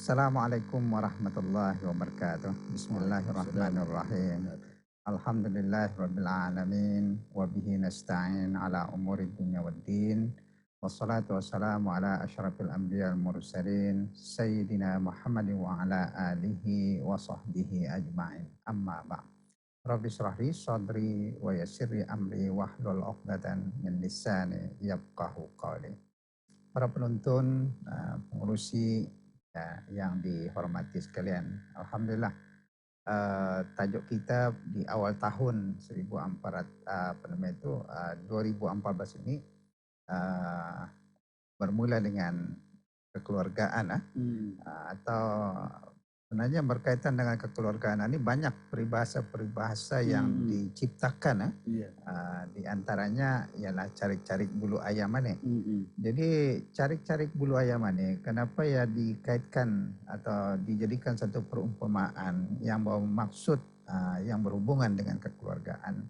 Assalamualaikum warahmatullahi wabarakatuh. Waalaikumsalam Bismillahirrahmanirrahim. warahmatullahi wabarakatuh. Alhamdulillahirabbil alamin wa bihi nasta'in ala umuri dunya waddin. Wassalatu wassalamu ala asyrafil anbiya'il mursalin sayyidina Muhammadin wa ala alihi wa sahbihi ajma'in. Amma ba'd. Rabbi shrah li sadri wa yassir li amri wahlul 'uqdatam min lisani yafqahu qawli. Para penonton, pengurusi ya, yang dihormati sekalian. Alhamdulillah, tajuk kita di awal tahun 2014 ini eh, bermula dengan kekeluargaan, Hmm, atau sebenarnya berkaitan dengan kekeluargaan ini banyak peribahasa-peribahasa yang hmm, diciptakan. iya, Di antaranya ialah carik-carik bulu ayam nih. hmm, Jadi carik-carik bulu ayam ini kenapa ya dikaitkan atau dijadikan satu perumpamaan yang bermaksud yang berhubungan dengan kekeluargaan.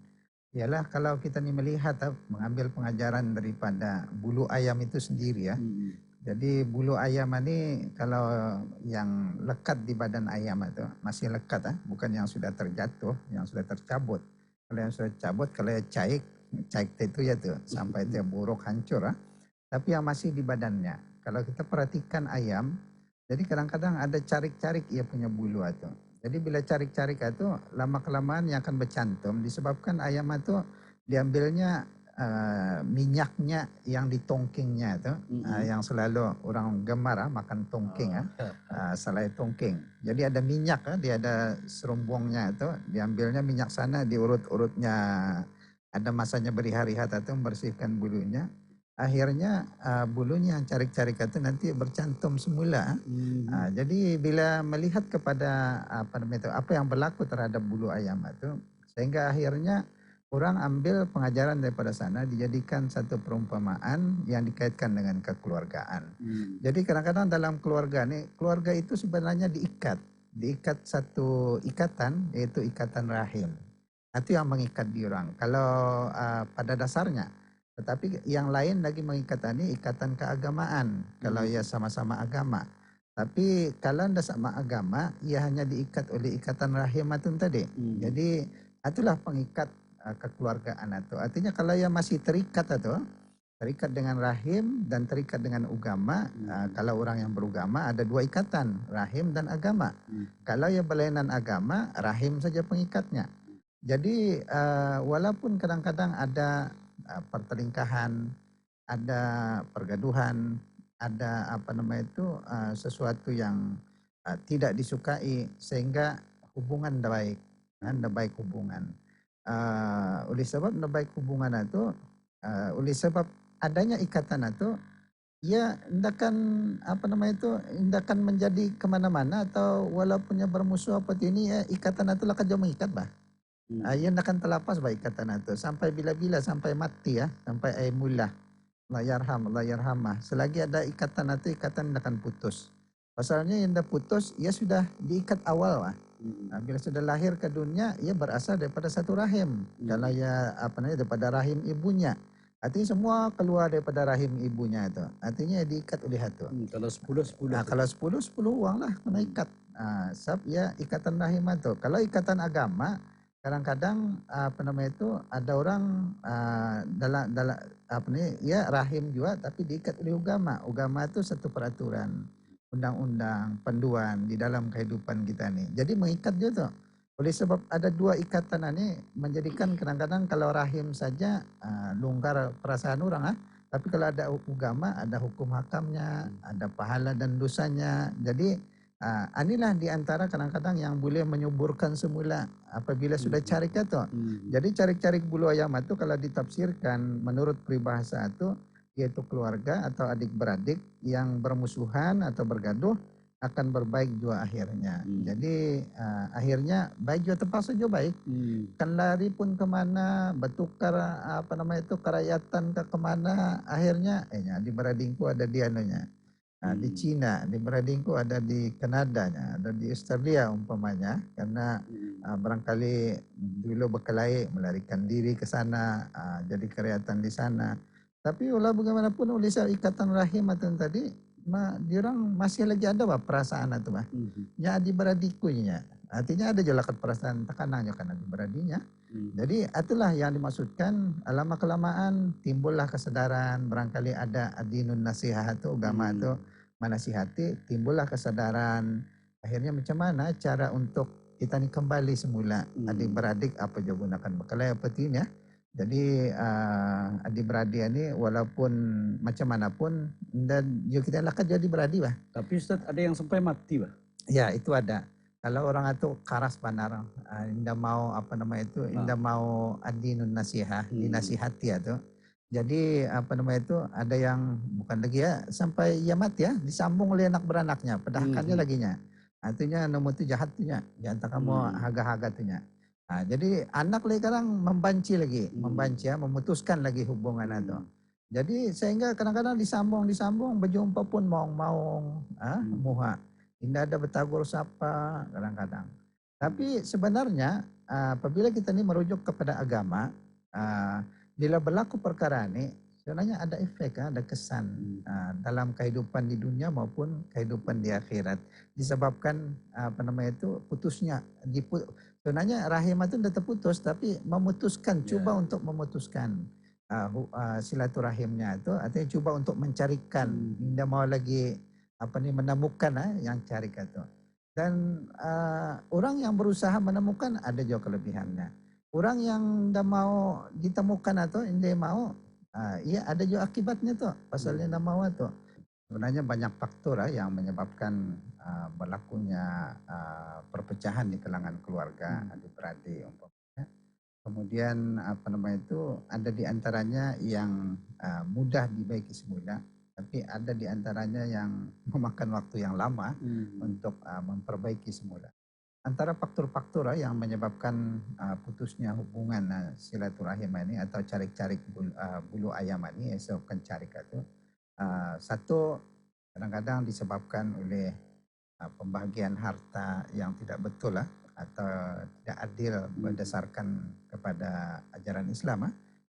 Ialah kalau kita nih melihat mengambil pengajaran daripada bulu ayam itu sendiri ya. hmm, Jadi bulu ayam ini kalau yang lekat di badan ayam itu masih lekat, bukan yang sudah terjatuh, yang sudah tercabut. Kalau yang sudah cabut, kalau ya caik, caik itu ya tuh sampai dia buruk hancur. Tapi yang masih di badannya. Kalau kita perhatikan ayam, jadi kadang-kadang ada carik-carik ia punya bulu itu. Jadi bila carik-carik itu lama-kelamaan yang akan bercantum disebabkan ayam itu diambilnya minyaknya yang di tongkingnya itu, hmm. yang selalu orang gemar makan tongking, Oh, selai tongking. Jadi ada minyak, dia ada serumbungnya itu, diambilnya minyak sana diurut-urutnya. Ada masanya berhari-hari itu membersihkan bulunya. Akhirnya bulunya yang carik-carik itu nanti bercantum semula. hmm, Jadi bila melihat kepada apa yang berlaku terhadap bulu ayam itu, sehingga akhirnya orang ambil pengajaran daripada sana dijadikan satu perumpamaan yang dikaitkan dengan kekeluargaan. hmm, Jadi kadang-kadang dalam keluarga nih, keluarga itu sebenarnya diikat satu ikatan, yaitu ikatan rahim. Itu yang mengikat di orang. Kalau pada dasarnya, tetapi yang lain lagi mengikat ini ikatan keagamaan. Kalau hmm, ia sama-sama agama. Tapi kalau tidak sama agama, ia hanya diikat oleh ikatan rahim itu tadi. hmm, Jadi itulah pengikat kekeluargaan itu. Artinya kalau ia masih terikat itu, terikat dengan rahim dan terikat dengan agama. hmm, Kalau orang yang beragama ada dua ikatan, rahim dan agama. hmm, Kalau ia berlainan agama, rahim saja pengikatnya. Jadi walaupun kadang-kadang ada pertelingkahan, ada pergaduhan, ada sesuatu yang tidak disukai sehingga hubungan tidak baik, tidak baik hubungan. Oleh sebab tidak baik hubungan itu, oleh sebab adanya ikatan itu, ia tindakan tindakan menjadi kemana-mana atau walaupunnya bermusuh apa ini ya, ikatan itu lah kerja mengikat bah. hmm. Ia akan terlepas baik ikatan itu sampai bila-bila sampai mati ya, sampai aimulah. La yarhamah. Selagi ada ikatan itu, ikatan tidak akan putus. Pasalnya yang dah putus, ia sudah diikat awal lah. Hmm, Bila sudah lahir ke dunia, ia berasal daripada satu rahim. Kalau hmm, ia daripada rahim ibunya. Artinya semua keluar daripada rahim ibunya itu. Artinya diikat oleh itu. Kalau 10 10 Kalau saja. 10 10 uang lah kena Hmm, ikat. Sebab ya ikatan rahim itu. Kalau ikatan agama, kadang-kadang ada orang dalam ya rahim juga tapi diikat oleh agama. Agama itu satu peraturan, undang-undang, panduan di dalam kehidupan kita nih. Jadi mengikat juga tuh. Oleh sebab ada dua ikatan ini menjadikan kadang-kadang kalau rahim saja longgar perasaan orang. Tapi kalau ada agama, ada hukum hakamnya, hmm, ada pahala dan dosanya. Jadi inilah di antara kadang-kadang yang boleh menyuburkan semula apabila sudah hmm, cari itu. hmm, Jadi cari-cari bulu ayam itu kalau ditafsirkan menurut peribahasa itu, yaitu keluarga atau adik-beradik yang bermusuhan atau bergaduh akan berbaik juga akhirnya. hmm, Jadi akhirnya baik juga terpaksa juga baik. hmm, Kan lari pun kemana, bertukar kerakyatan ke kemana, akhirnya di Beradingku ada di anunya. Di hmm, Cina, di Beradingku ada di Kanadanya, ada di Australia umpamanya, karena hmm, barangkali dulu berkelahi melarikan diri ke sana, jadi kerakyatan di sana. Tapi walau bagaimanapun oleh sebab ikatan rahim itu tadi, diorang masih lagi ada bah perasaan itu bah. Nya adik-beradikunya. Artinya ada jelakat perasaan tekanannya kan adik-beradinya. Jadi itulah yang dimaksudkan lama kelamaan timbullah kesadaran, barangkali ada adinun nasihat itu agama itu menasihati, timbullah kesadaran. Akhirnya macam mana cara untuk kita ni kembali semula adik-beradik apa je gunakan bekalai apa tinya. Jadi adik-beradik ini walaupun macam mana pun dan kita lakat jadi beradik bah. Tapi Ustaz ada yang sampai mati bah. Ya itu ada. Kalau orang itu karas benar, indah mau apa nama itu, indah mau adinun nasihah, dinasihati itu. Jadi apa nama itu ada yang bukan lagi ya sampai ia mati ya disambung oleh anak beranaknya, pedahkannya laginya. Artinya nomor itu jahat tuhnya, jangan kamu haga-haga tuhnya. Nah, jadi anak lagi sekarang membanci lagi, membanci ya, memutuskan lagi hubungan itu. Jadi sehingga kadang-kadang disambung berjumpa pun maung-maung, muha. Tidak ada bertagur sapa kadang-kadang. Tapi sebenarnya apabila kita ini merujuk kepada agama, bila berlaku perkara ini sebenarnya ada efek, ada kesan dalam kehidupan di dunia maupun kehidupan di akhirat. Disebabkan apa namanya itu putusnya, sebenarnya rahim itu tidak terputus tapi memutuskan, coba untuk memutuskan silaturahimnya itu, artinya coba untuk mencarikan, tidak mau lagi apa ni menemukan yang cari kata. Dan orang yang berusaha menemukan ada juga kelebihannya. Orang yang tidak mau ditemukan atau tidak mau, ya ada juga akibatnya tuh. Pasalnya tidak mau tuh. Sebenarnya banyak faktor yang menyebabkan berlakunya perpecahan di kalangan keluarga, adik-beradik umpamanya. Kemudian apa namanya itu ada di antaranya yang mudah dibaiki semula, tapi ada di antaranya yang memakan waktu yang lama untuk memperbaiki semula. Antara faktor-faktor yang menyebabkan putusnya hubungan silaturahim ini atau carik-carik bulu ayam ini, esokkan carik itu, satu kadang-kadang disebabkan oleh pembagian harta yang tidak betul atau tidak adil berdasarkan kepada ajaran Islam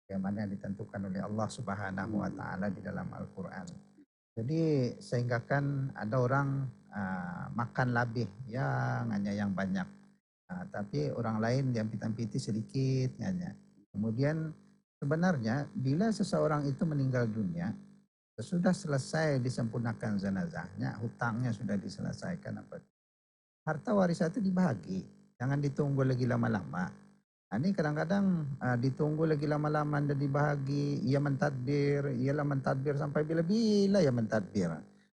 yang mana ditentukan oleh Allah Subhanahu wa taala di dalam Al-Qur'an. Jadi sehingga kan ada orang makan lebih yang hanya yang banyak. Tapi orang lain yang pitam-piti sedikit hanya. Kemudian sebenarnya bila seseorang itu meninggal dunia, sudah selesai disempurnakan jenazahnya, hutangnya sudah diselesaikan apa. Harta warisan itu dibagi, jangan ditunggu lagi lama-lama. Ini kadang-kadang ditunggu lagi lama-lama dan dibahagi, ia mentadbir sampai bila-bila ia mentadbir.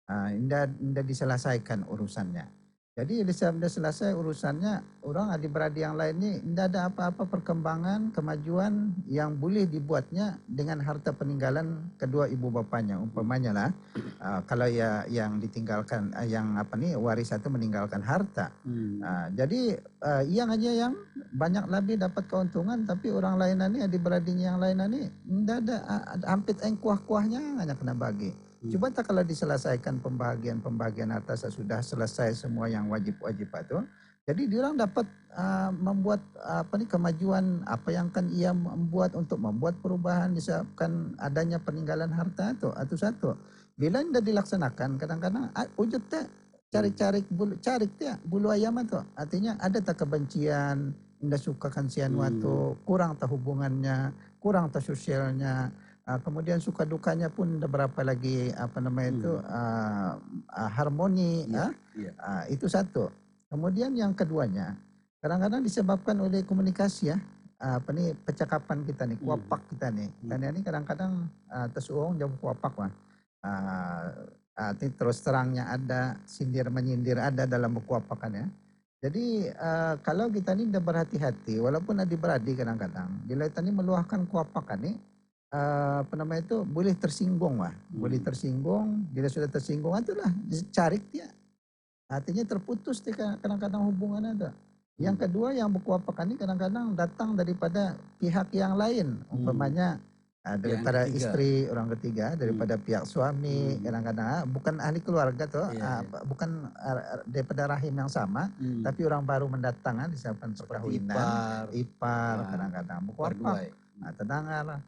Indah diselesaikan urusannya. Jadi sudah selesai urusannya, orang adik-beradik yang lain ini tidak ada apa-apa perkembangan, kemajuan yang boleh dibuatnya dengan harta peninggalan kedua ibu bapanya. Umpamanya lah, kalau ya yang ditinggalkan, yang apa nih waris itu meninggalkan harta. Jadi yang hanya yang banyak lebih dapat keuntungan, tapi orang lain ini adik-beradiknya yang lain ini tidak ada hampir kuah-kuahnya hanya kena bagi. Coba tak kalau diselesaikan pembagian harta sudah selesai semua yang wajib-wajib itu. Jadi diorang dapat membuat kemajuan apa yang kan ia membuat untuk membuat perubahan disebabkan adanya peninggalan harta itu. Atau satu. Bila tidak dilaksanakan kadang-kadang wujud tak cari-cari bulu ayam itu. Artinya ada tak kebencian, tidak sukakan sian waktu, kurang tak hubungannya, kurang tak sosialnya. Kemudian suka dukanya pun ada berapa lagi apa namanya itu harmoni, itu satu. Kemudian yang keduanya kadang-kadang disebabkan oleh komunikasi percakapan kita nih, kuapak kita nih. Dan ini kadang-kadang tersuung jauh kuapak terus terangnya ada, sindir menyindir ada dalam kuapakannya. Jadi kalau kita ini tidak berhati-hati, walaupun adik-beradik kadang-kadang bila kita ini meluahkan kuapakan nih, apa namanya itu boleh tersinggung boleh tersinggung. Bila sudah tersinggung itulah dicari dia, artinya terputus dia kadang-kadang hubungan ada. Yang kedua yang berkuapakan ini kadang-kadang datang daripada pihak yang lain, umpamanya daripada istri orang ketiga, daripada pihak suami, kadang-kadang bukan ahli keluarga tuh, bukan daripada rahim yang sama, tapi orang baru mendatang disebabkan perkawinan, ipar kadang-kadang berkuapak. Terdengar,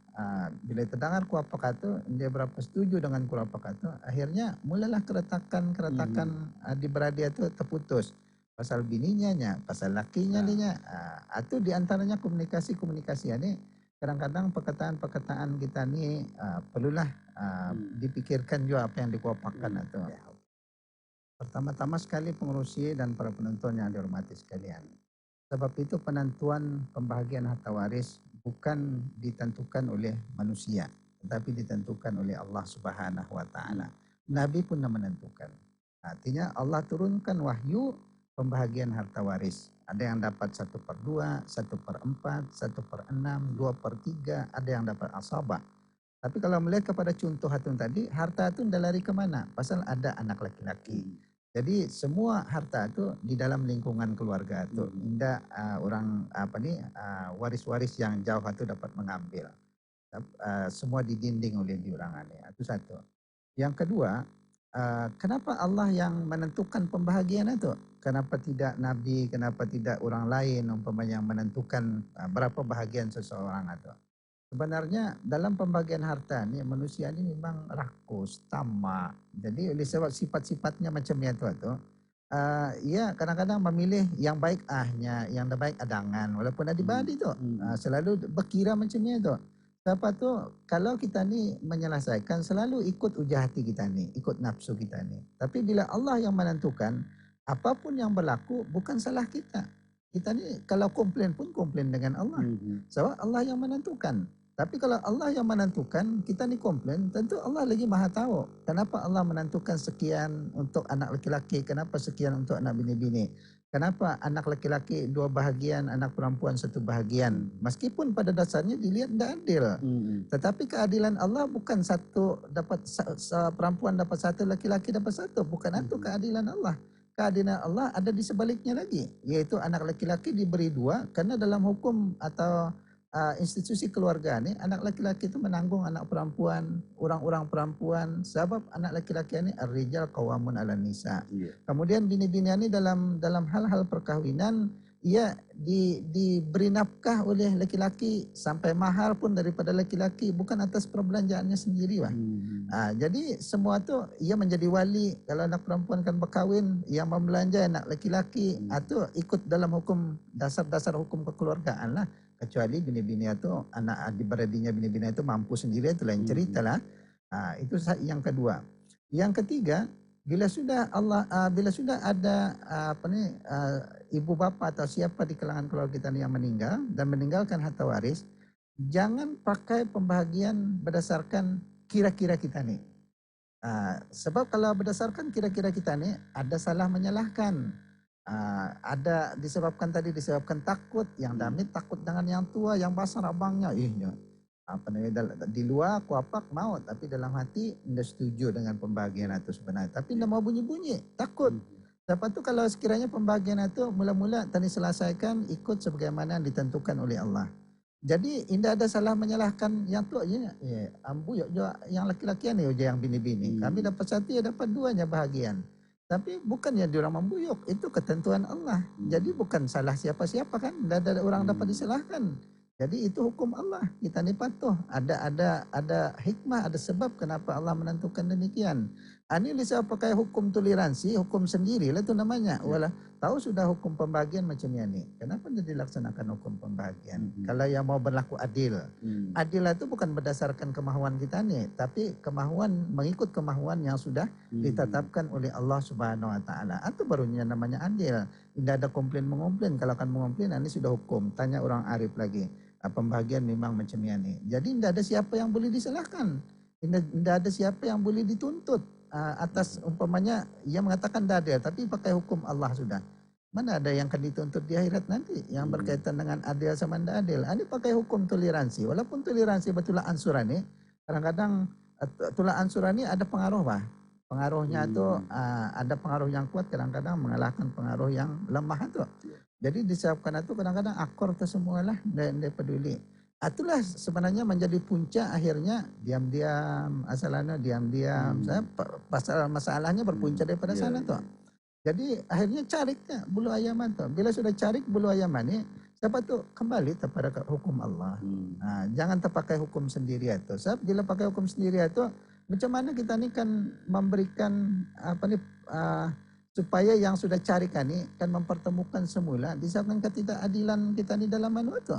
bila terdengar kuapa itu, dia berapa setuju dengan kuapa itu, akhirnya mulailah keretakan-keretakan di beradia itu terputus. Pasal bininya, pasal lakinya dia, itu diantaranya komunikasi-komunikasi ini. Kadang-kadang perkataan-perkataan kita ni perlulah dipikirkan juga apa yang dikuapakan itu. Pertama-tama sekali pengurusi dan para penonton yang dihormati sekalian. Sebab itu penentuan pembahagian harta waris bukan ditentukan oleh manusia, tetapi ditentukan oleh Allah Subhanahu wa taala. Nabi pun menentukan. Artinya Allah turunkan wahyu pembahagian harta waris. Ada yang dapat 1/2, 1/4, 1/6, 2/3, ada yang dapat asabah. Tapi kalau melihat kepada contoh hatun tadi, harta itu dah lari ke mana? Pasal ada anak laki-laki. Jadi semua harta itu di dalam lingkungan keluarga itu, tidak orang waris-waris yang jauh itu dapat mengambil. Semua didinding oleh diurangan. Itu satu. Yang kedua, kenapa Allah yang menentukan pembahagian itu? Kenapa tidak Nabi? Kenapa tidak orang lain umpamanya yang menentukan berapa bahagian seseorang itu? Sebenarnya dalam pembagian harta ni manusia ni memang rakus, tamak. Jadi oleh sebab sifat-sifatnya macam itu tu, ia kadang-kadang memilih yang baik ahnya, yang baik adangan. Walaupun ada badi tu, selalu berkira macam itu. Sebab tu kalau kita ni menyelesaikan selalu ikut ujah hati kita ni, ikut nafsu kita ni. Tapi bila Allah yang menentukan, apapun yang berlaku bukan salah kita. Kita ni kalau komplain pun komplain dengan Allah. Sebab Allah yang menentukan. Tapi kalau Allah yang menentukan, kita ni komplain, tentu Allah lagi maha tahu. Kenapa Allah menentukan sekian untuk anak laki-laki, kenapa sekian untuk anak bini-bini. Kenapa anak laki-laki 2 bahagian, anak perempuan 1 bahagian. Meskipun pada dasarnya dilihat tidak adil. Tetapi keadilan Allah bukan satu dapat perempuan dapat 1, laki-laki dapat 1. Bukan itu keadilan Allah. Keadilan Allah ada di sebaliknya lagi. Iaitu anak laki-laki diberi 2, karena dalam hukum atau institusi keluarga ni, anak laki-laki itu menanggung anak perempuan, orang-orang perempuan, sebab anak laki-laki ni ar-rijal qawamun 'alan nisa. Kemudian bini-bini ni dalam hal-hal perkahwinan ia diberi nafkah oleh laki-laki, sampai mahar pun daripada laki-laki, bukan atas perbelanjaannya sendiri. Jadi semua tu ia menjadi wali. Kalau anak perempuan kan berkahwin, yang membelanja anak laki-laki, itu ikut dalam hukum dasar-dasar hukum kekeluargaan lah. Kecuali bini-bini itu, anak adik-beradinya bini-bini itu mampu sendiri, itu lain cerita lah. Itu yang kedua. Yang ketiga, bila sudah ada ibu bapa atau siapa di kalangan keluarga kita yang meninggal dan meninggalkan harta waris, jangan pakai pembahagian berdasarkan kira-kira kita ni. Sebab kalau berdasarkan kira-kira kita ni, ada salah menyalahkan. Ada disebabkan takut, yang damit takut dengan yang tua, yang basar abangnya, di luar kuapak mau, tapi dalam hati tidak setuju dengan pembahagian itu sebenarnya. Tapi tidak mau bunyi-bunyi, takut. Lepas tu kalau sekiranya pembahagian itu mula-mula tadi selesaikan ikut sebagaimana yang ditentukan oleh Allah. Jadi tidak ada salah menyalahkan yang tu ambu yang laki-laki ni yang bini-bini. Kami dapat 1, ya dapat 2-nya bahagian. Tapi bukannya diorang membuyuk, itu ketentuan Allah. Jadi bukan salah siapa-siapa kan, tidak ada orang dapat disalahkan. Jadi itu hukum Allah, kita ni patuh. Ada hikmah, ada sebab kenapa Allah menentukan demikian. Ini bisa pakai hukum toleransi, hukum sendirilah itu namanya. Walah, tahu sudah hukum pembagian macam ni. Kenapa tidak dilaksanakan hukum pembagian? Kalau yang mau berlaku adil. Adil itu bukan berdasarkan kemahuan kita ni, tapi mengikut kemahuan yang sudah ditetapkan oleh Allah Subhanahu wa taala. Itu barunya namanya adil. Tidak ada komplain-mengomplain. Kalau akan mengomplain, ini sudah hukum. Tanya orang arif lagi. Pembagian memang macam ni. Jadi tidak ada siapa yang boleh disalahkan. Tidak ada siapa yang boleh dituntut atas umpamanya ia mengatakan tidak adil, tapi pakai hukum Allah sudah. Mana ada yang akan dituntut di akhirat nanti yang berkaitan dengan adil sama tidak adil. Ini pakai hukum toleransi. Walaupun toleransi betulah ansurani, kadang-kadang tulah ansurani ada pengaruh Pengaruhnya itu ada pengaruh yang kuat, kadang-kadang mengalahkan pengaruh yang lemah itu. Jadi disebabkan itu kadang-kadang akor itu semualah tidak peduli. Itulah sebenarnya menjadi puncak akhirnya diam-diam, asalnya diam-diam. Masalahnya berpunca daripada sana tuh. Jadi akhirnya cariknya bulu ayam itu. Bila sudah carik bulu ayam ini, Siapa tu kembali kepada hukum Allah. Jangan terpakai hukum sendiri itu. Sebab bila pakai hukum sendiri itu, macam mana kita ni kan memberikan supaya yang sudah carikan ni kan mempertemukan semula disebabkan ketidakadilan kita ni dalam itu,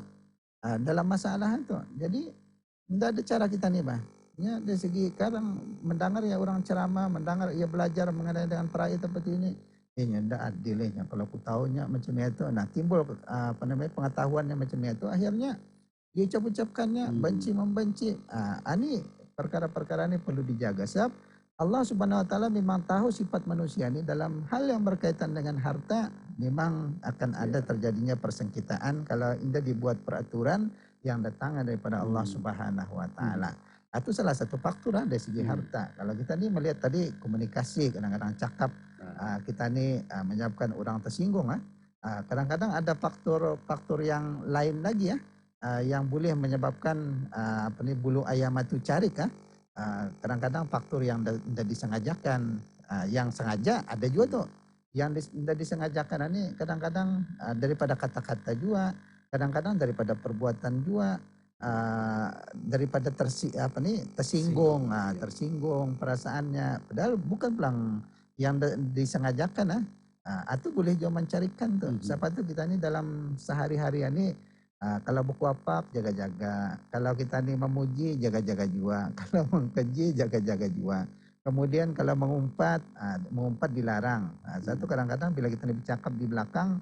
dalam masalah itu. Jadi tidak ada cara kita ni ya, dari segi kadang mendengar ya orang ceramah, mendengar ia belajar mengenai dengan peraya seperti ini. Ini tidak adilnya kalau aku tahunya macam itu. Nah timbul pengetahuannya macam itu, akhirnya dia ucap-ucapkannya benci membenci. Ini perkara-perkara ini perlu dijaga. Sebab Allah Subhanahu Wa Taala memang tahu sifat manusia ini dalam hal yang berkaitan dengan harta memang akan ada terjadinya persengketaan kalau tidak dibuat peraturan yang datang daripada Allah Subhanahu Wa Taala. Itu salah satu faktor dari segi harta. Kalau kita ni melihat tadi komunikasi, kadang-kadang cakap kita ni menyebabkan orang tersinggung. Kadang-kadang ada faktor yang lain lagi yang boleh menyebabkan bulu ayam itu carik. Kadang-kadang faktor yang tidak disengajakan, yang sengaja ada juga tuh. Yang tidak disengajakan ini kadang-kadang daripada kata-kata juga, kadang-kadang daripada perbuatan juga. Daripada tersinggung, tersinggung perasaannya, padahal bukan pelang yang disengajakan. Itu boleh juga mencarikan tuh. Siapa tuh kita ni dalam sehari-hari ini kalau berkuapak jaga-jaga, kalau kita ni memuji jaga-jaga juga, kalau mengkeji jaga-jaga juga. Kemudian kalau mengumpat dilarang. Satu kadang-kadang bila kita ni bercakap di belakang,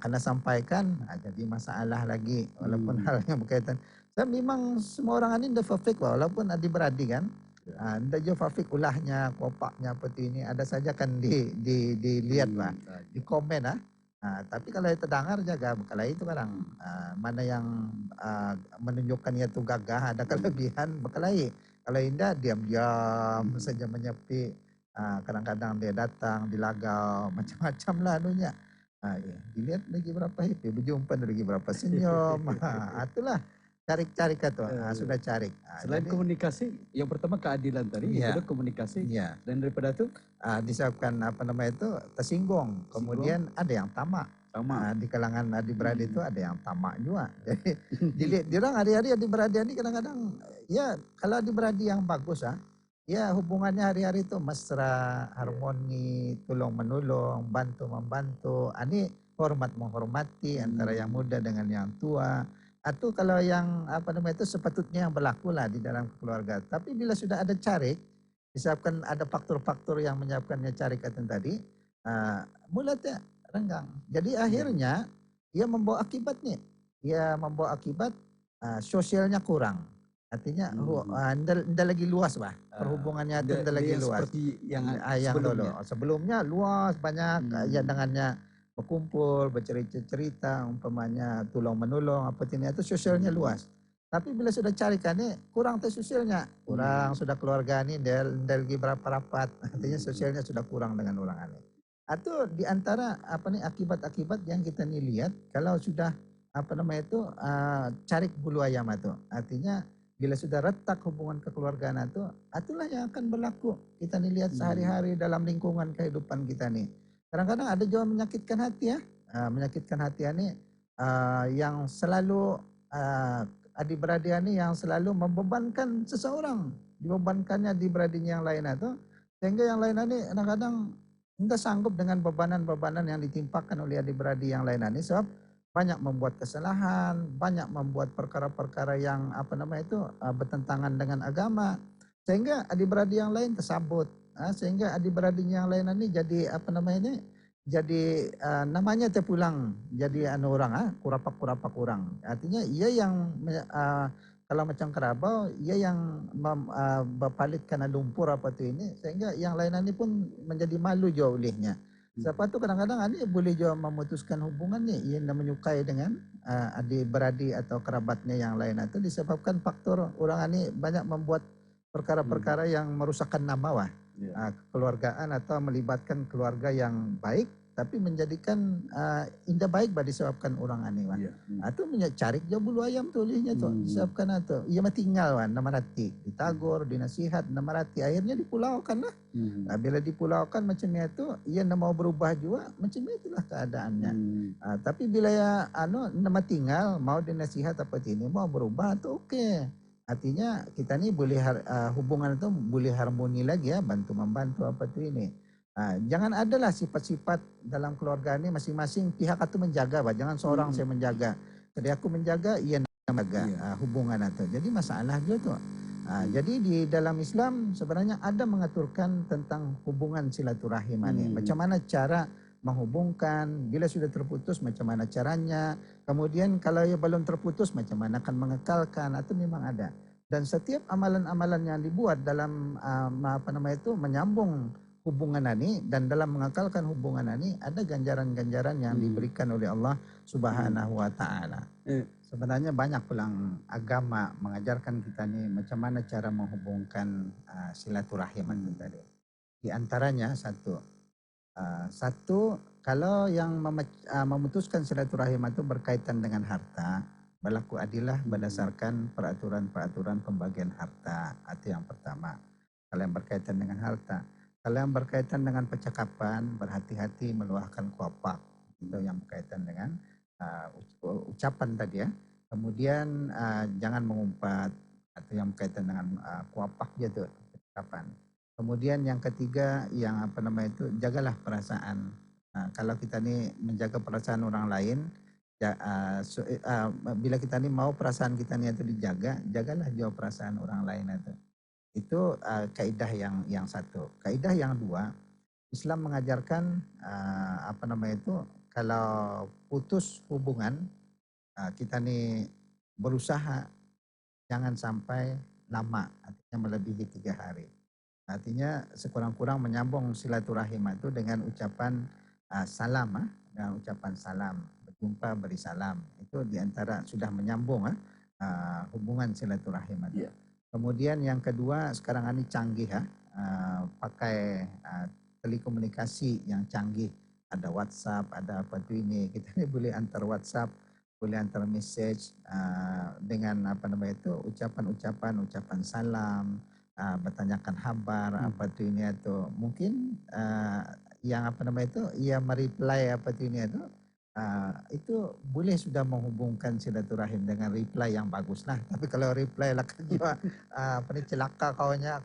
kena sampaikan, jadi masalah lagi walaupun hal yang berkaitan. Dan memang semua orang ini tidak perfect walaupun adik-beradik kan. Tidak juga perfect ulahnya, kopaknya seperti ini. Ada saja kan dilihat di komen. Tapi kalau itu dengar jaga, kalau itu kadang mana yang menunjukkan itu gagah, ada kelebihan, berkelahi. Kalau indah diam-diam saja menyepi. Kadang-kadang dia datang, dilagau, macam-macam lah anunya. Dilihat lagi berapa happy, berjumpa lagi berapa senyum. Itulah cari-cari kata, sudah cari. Selain Jadi, komunikasi, yang pertama keadilan tadi, yang kedua komunikasi, dan daripada itu disebabkan tersinggung. Kemudian ada yang tamak. Di kalangan adik-beradik itu ada yang tamak juga. Jadi dia orang hari-hari adik-beradik ini kadang-kadang ya kalau adik-beradik yang bagus ya hubungannya hari-hari itu mesra, harmoni, tolong menolong, bantu membantu. Ini hormat menghormati antara yang muda dengan yang tua. Atau kalau yang itu sepatutnya yang berlaku lah di dalam keluarga. Tapi bila sudah ada carik, disebabkan ada faktor-faktor yang menyebabkannya carikatan tadi, mulai renggang. Jadi akhirnya ia membawa akibat nih. Ia membawa akibat sosialnya kurang. Artinya tidak lagi luas perhubungannya itu tidak lagi luas. Seperti yang sebelumnya luas banyak yang dengannya berkumpul, bercerita-cerita, umpamanya tolong menolong, itu sosialnya luas. Tapi bila sudah carikan ni kurang sosialnya, kurang sudah keluarga ni dia lagi berapa rapat, artinya sosialnya sudah kurang dengan orang ini. Atau di antara akibat-akibat yang kita ni lihat kalau sudah carik bulu ayam itu, artinya bila sudah retak hubungan kekeluargaan itu, itulah yang akan berlaku. Kita ni lihat sehari-hari dalam lingkungan kehidupan kita ni. Kadang-kadang ada juga menyakitkan hati menyakitkan hati ini yang selalu adik-beradik ini yang selalu membebankan seseorang, dibebankannya adik-beradiknya yang lain itu, sehingga yang lain ini kadang-kadang tidak sanggup dengan bebanan-bebanan yang ditimpakan oleh adik-beradik yang lain ini, sebab banyak membuat kesalahan, banyak membuat perkara-perkara yang bertentangan dengan agama, sehingga adik-beradik yang lain tersabut. Sehingga adik-beradik yang lain ini jadi jadi namanya terpulang jadi orang kurapak-kurapak orang. Artinya ia yang kalau macam kerabau ia yang berpalit kena lumpur ini, sehingga yang lain ini pun menjadi malu juga olehnya. Siapa tu kadang-kadang ini boleh juga memutuskan hubungannya, ia tidak menyukai dengan adik-beradik atau kerabatnya yang lain itu disebabkan faktor orang ini banyak membuat perkara-perkara yang merusakkan nama kekeluargaan atau melibatkan keluarga yang baik tapi menjadikan indah baik bah disebabkan orang ani wan. Atau cari jauh bulu ayam tu olehnya tu disebabkan atau ia mah tinggal wan namarati ditagor dinasihat namarati akhirnya dipulaukan lah. Bila dipulaukan macam itu ia nak mau berubah juga macam itulah keadaannya. Tapi bila ya nama tinggal mau dinasihat apa ini mau berubah tu okey. Artinya kita ni boleh hubungan itu boleh harmoni lagi ya, bantu membantu apa tu ini. Jangan adalah sifat-sifat dalam keluarga ini masing-masing pihak itu menjaga, bah. Jangan seorang saya menjaga. Jadi aku menjaga, ia menjaga hubungan itu. Jadi masalah dia tu. Jadi di dalam Islam sebenarnya ada mengaturkan tentang hubungan silaturahim ini. Macam mana cara menghubungkan, bila sudah terputus macam mana caranya. Kemudian kalau ia belum terputus macam mana akan mengekalkan, itu memang ada. Dan setiap amalan-amalan yang dibuat dalam menyambung hubungan ini dan dalam mengekalkan hubungan ini ada ganjaran-ganjaran yang diberikan oleh Allah Subhanahu wa taala. Sebenarnya banyak pulang agama mengajarkan kita ni macam mana cara menghubungkan silaturahim itu tadi. Di antaranya satu kalau yang memutuskan silaturahim itu berkaitan dengan harta, berlaku adilah berdasarkan peraturan-peraturan pembagian harta. Itu yang pertama. Kalau yang berkaitan dengan harta. Kalau yang berkaitan dengan percakapan, berhati-hati meluahkan kuapak. Itu yang berkaitan dengan ucapan tadi ya. Kemudian jangan mengumpat. Atau yang berkaitan dengan kuapak dia tu percakapan. Kemudian yang ketiga yang jagalah perasaan. Kalau kita ni menjaga perasaan orang lain, bila kita ni mau perasaan kita ni itu dijaga, jagalah juga perasaan orang lain itu. Itu kaidah yang satu. Kaidah yang dua, Islam mengajarkan kalau putus hubungan kita ni berusaha jangan sampai lama, artinya melebihi 3 hari. Artinya sekurang-kurang menyambung silaturahim itu dengan ucapan salam, dengan ucapan salam, berjumpa beri salam. Itu diantara sudah menyambung hubungan silaturahim itu. Kemudian yang kedua sekarang ini canggih pakai telekomunikasi yang canggih, ada WhatsApp, ada apa tu ini, kita ni boleh antar WhatsApp, boleh antar message dengan ucapan salam, bertanyakan kabar apa tu ini atau mungkin yang ia mereply apa tu ini itu boleh sudah menghubungkan silaturahim dengan reply yang bagus lah. Tapi kalau reply lah kan juga celaka kaunya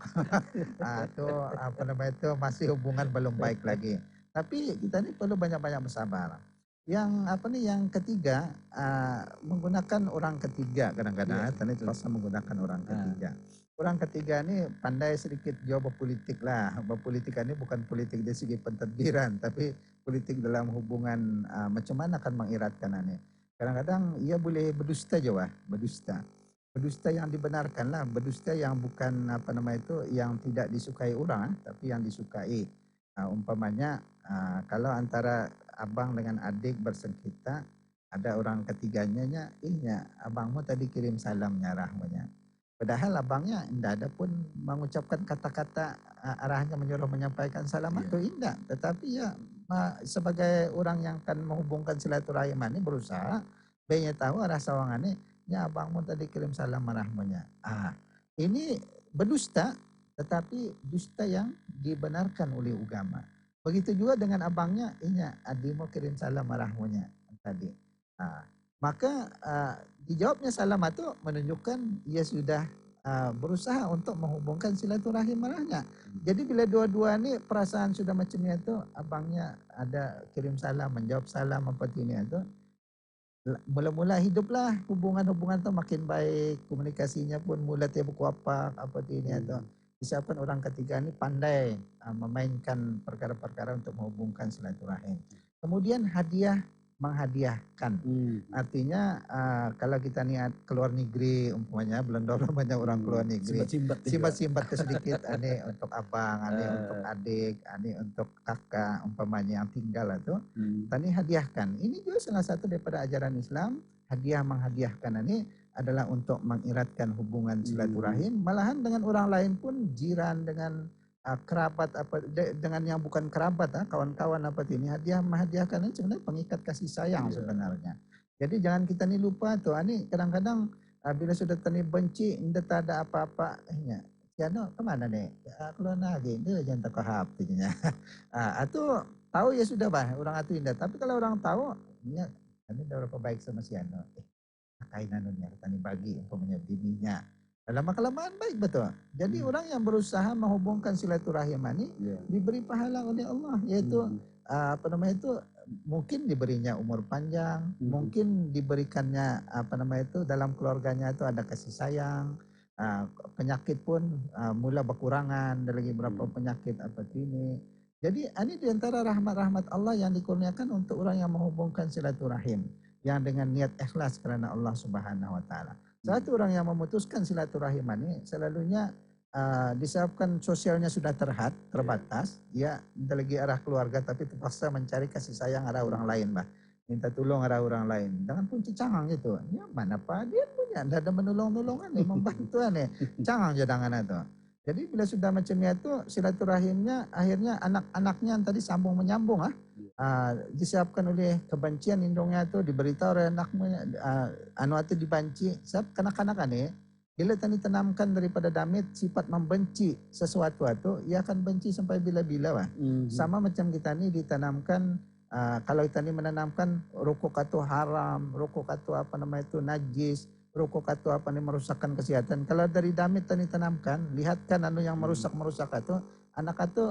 itu masih hubungan belum baik lagi. Tapi kita ni perlu banyak-banyak bersabar. Yang ketiga menggunakan orang ketiga kadang-kadang tadi terpaksa menggunakan orang ketiga. Orang ketiga ni pandai sedikit jauh berpolitik lah. Berpolitik ini bukan politik dari segi pentadbiran, tapi politik dalam hubungan macam mana akan mengiratkan ini. Kadang-kadang ia boleh berdusta juga, berdusta. Berdusta yang dibenarkan lah, berdusta yang bukan yang tidak disukai orang, tapi yang disukai. Umpamanya kalau antara abang dengan adik bersengketa, ada orang ketiganya abangmu tadi kirim salamnya rahmanya. Padahal abangnya tidak ada pun mengucapkan kata-kata arahnya menyuruh menyampaikan salam itu tidak. Tetapi sebagai orang yang akan menghubungkan silaturahim ini berusaha, dia tahu arah sawangan ini, abangmu tadi kirim salam rahmanya. Ini berdusta, tetapi dusta yang dibenarkan oleh agama. Begitu juga dengan abangnya, adimu kirim salam rahmanya tadi. Maka dijawabnya salam itu menunjukkan ia sudah berusaha untuk menghubungkan silaturahim marahnya. Jadi bila dua-dua ni perasaan sudah macam itu, abangnya ada kirim salam, menjawab salam apa ini itu, mula-mula hiduplah hubungan-hubungan itu makin baik, komunikasinya pun mula dia berkuapak apa ini itu. Disebabkan orang ketiga ni pandai memainkan perkara-perkara untuk menghubungkan silaturahim. Kemudian menghadiahkan. Artinya kalau kita niat keluar negeri umpamanya belum banyak orang keluar negeri. Simbat-simbat sedikit untuk abang, untuk adik, untuk kakak umpamanya yang tinggal itu. Tani hadiahkan. Ini juga salah satu daripada ajaran Islam. Hadiah menghadiahkan ini adalah untuk mengiratkan hubungan silaturahim. Malahan dengan orang lain pun jiran dengan kerabat apa dengan yang bukan kerabat, kawan-kawan apa ini hadiah menghadiahkan ini sebenarnya pengikat kasih sayang sebenarnya. Jadi jangan kita ni lupa tuh, ini kadang-kadang bila sudah tani benci, tidak ada apa-apa, siano kemana nih? Keluar lagi, dia jangan tak kahap tinya. Atau tahu ya sudah bah, orang itu indah. Tapi kalau orang tahu, ini berapa baik sama siano. Kainan dunia tani bagi umpamanya bininya. Lama-kelamaan baik betul. Jadi orang yang berusaha menghubungkan silaturahim ini diberi pahala oleh Allah, yaitu apa namanya itu mungkin diberinya umur panjang, mungkin diberikannya apa namanya itu dalam keluarganya itu ada kasih sayang, penyakit pun mula berkurangan, ada lagi berapa penyakit apa ini. Jadi ini diantara rahmat-rahmat Allah yang dikurniakan untuk orang yang menghubungkan silaturahim yang dengan niat ikhlas karena Allah Subhanahu wa taala. Satu orang yang memutuskan silaturahim ini selalunya disebabkan sosialnya sudah terbatas, ya tidak lagi arah keluarga tapi terpaksa mencari kasih sayang arah orang lain, bah. Minta tolong arah orang lain. Dengan punci cangang gitu. Ya mana Pak dia punya, tidak ada menolong-nolongan nih, membantuan nih. Cangang jadangan itu. Jadi bila sudah macam itu silaturahimnya akhirnya anak-anaknya yang tadi sambung menyambung disiapkan oleh kebencian indungnya itu diberitahu oleh anaknya anu itu dibanci sebab kanak-kanak ini bila tani tanamkan daripada damit sifat membenci sesuatu itu ia akan benci sampai bila-bila sama macam kita ni ditanamkan kalau kita ni menanamkan rokok itu haram, rokok itu apa nama itu najis, rokok itu apa nih merusakkan kesehatan. Kalau dari damit tani tanamkan, lihatkan anu yang merusak itu, anak itu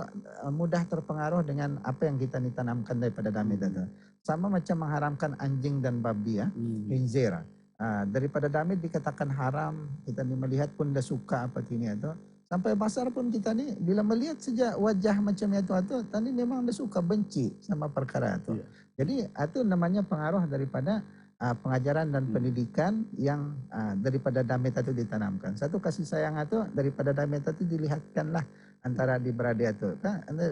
mudah terpengaruh dengan apa yang kita tanamkan daripada damit itu. Sama macam mengharamkan anjing dan babi khinzir. Daripada damit dikatakan haram, kita ni melihat pun dah suka apa ini itu. Sampai pasar pun kita ni bila melihat sejak wajah macam itu tadi memang dah suka benci sama perkara itu. Jadi itu namanya pengaruh daripada pengajaran dan pendidikan yang daripada damit itu ditanamkan. Satu kasih sayang itu daripada damit itu dilihatkanlah antara di beradik itu.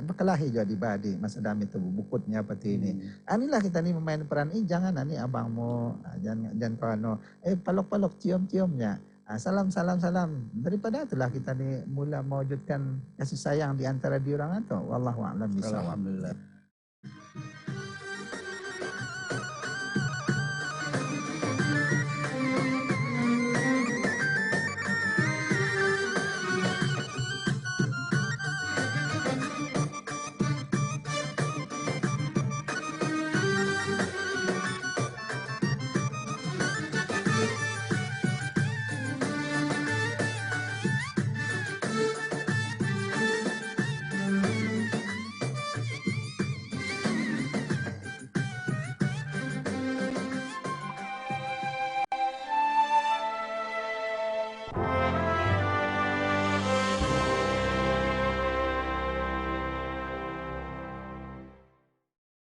Berkelahi juga di badi masa damit itu bukutnya seperti ini. Inilah kita ni memain peran ini jangan ni abangmu jangan kau palok-palok cium-ciumnya. Salam. Daripada itulah kita ni mula mewujudkan kasih sayang di antara di orang itu. Wallahu a'lam bishawab. Alhamdulillah.